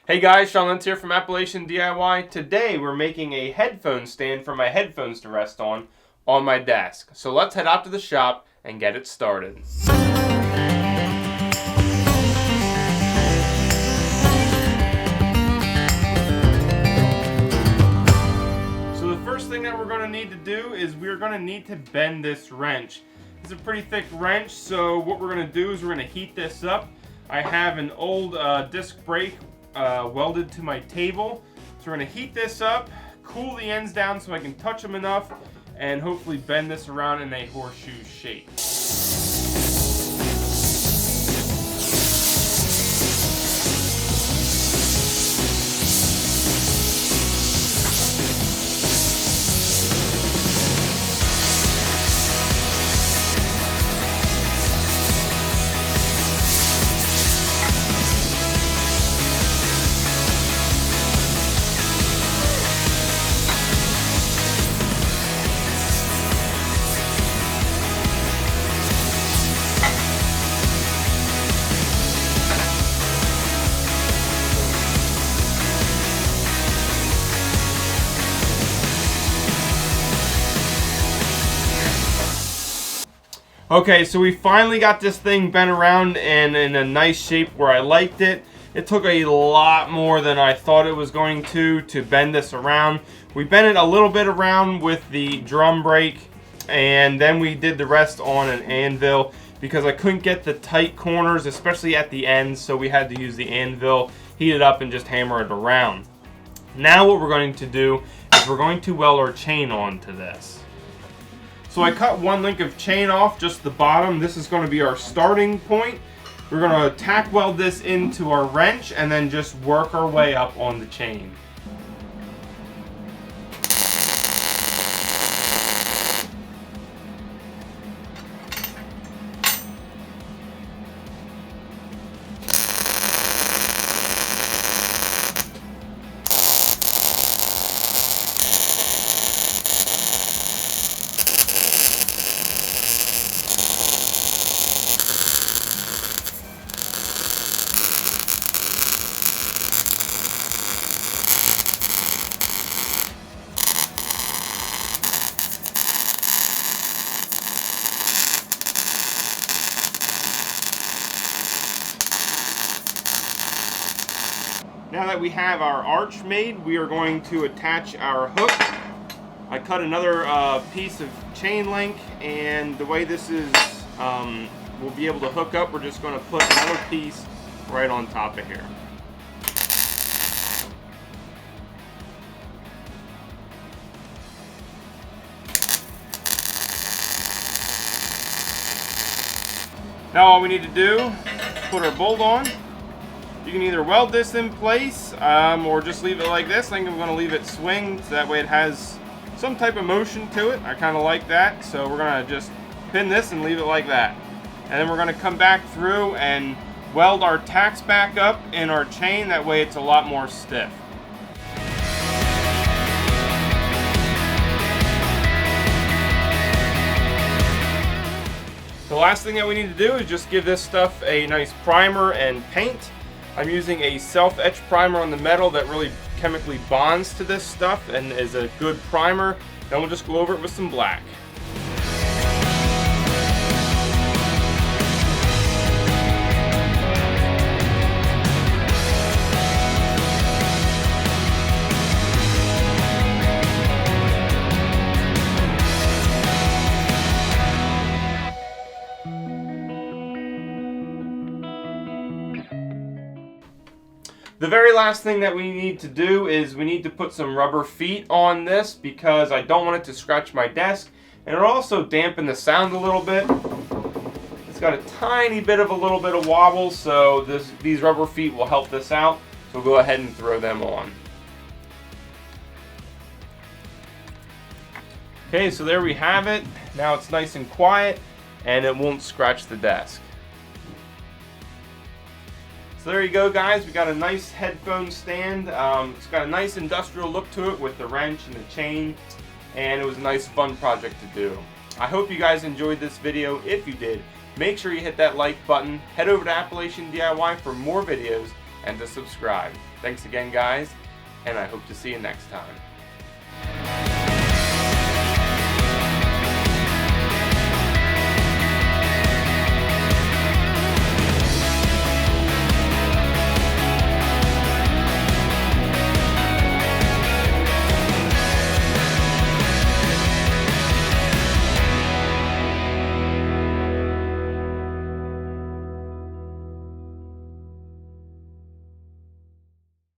Hey guys, Sean Lentz here from Appalachian DIY. Today we're making a headphone stand for my headphones to rest on my desk. So let's head out to the shop and get it started. So the first thing that we're going to need to do is we're going to need to bend this wrench. It's a pretty thick wrench, so what we're going to do is we're going to heat this up. I have an old disc brake welded to my table. So we're going to heat this up, cool the ends down so I can touch them enough, and hopefully bend this around in a horseshoe shape. Okay, so we finally got this thing bent around and in a nice shape where I liked it. It took a lot more than I thought it was going to bend this around. We bent it a little bit around with the drum brake, and then we did the rest on an anvil because I couldn't get the tight corners, especially at the ends, so we had to use the anvil, heat it up, and just hammer it around. Now what we're going to do is we're going to weld our chain onto this. So I cut one link of chain off, just the bottom. This is going to be our starting point. We're going to tack weld this into our wrench and then just work our way up on the chain. Now that we have our arch made, we are going to attach our hook. I cut another piece of chain link, and the way this is, we'll be able to hook up, we're just going to put another piece right on top of here. Now all we need to do is put our bolt on. You can either weld this in place or just leave it like this. I think I'm going to leave it swing so that way it has some type of motion to it. I kind of like that, so we're going to just pin this and leave it like that. And then we're going to come back through and weld our tacks back up in our chain. That way it's a lot more stiff. The last thing that we need to do is just give this stuff a nice primer and paint. I'm using a self-etch primer on the metal that really chemically bonds to this stuff and is a good primer. Then we'll just go over it with some black. The very last thing that we need to do is we need to put some rubber feet on this because I don't want it to scratch my desk, and it'll also dampen the sound a little bit. It's got a tiny bit of a little bit of wobble, so these rubber feet will help this out. So we'll go ahead and throw them on. Okay, so there we have it. Now it's nice and quiet and it won't scratch the desk. So there you go, guys. We got a nice headphone stand. It's got a nice industrial look to it with the wrench and the chain, and it was a nice fun project to do. I hope you guys enjoyed this video. If you did, make sure you hit that like button. Head over to Appalachian DIY for more videos, and to subscribe. Thanks again, guys, and I hope to see you next time.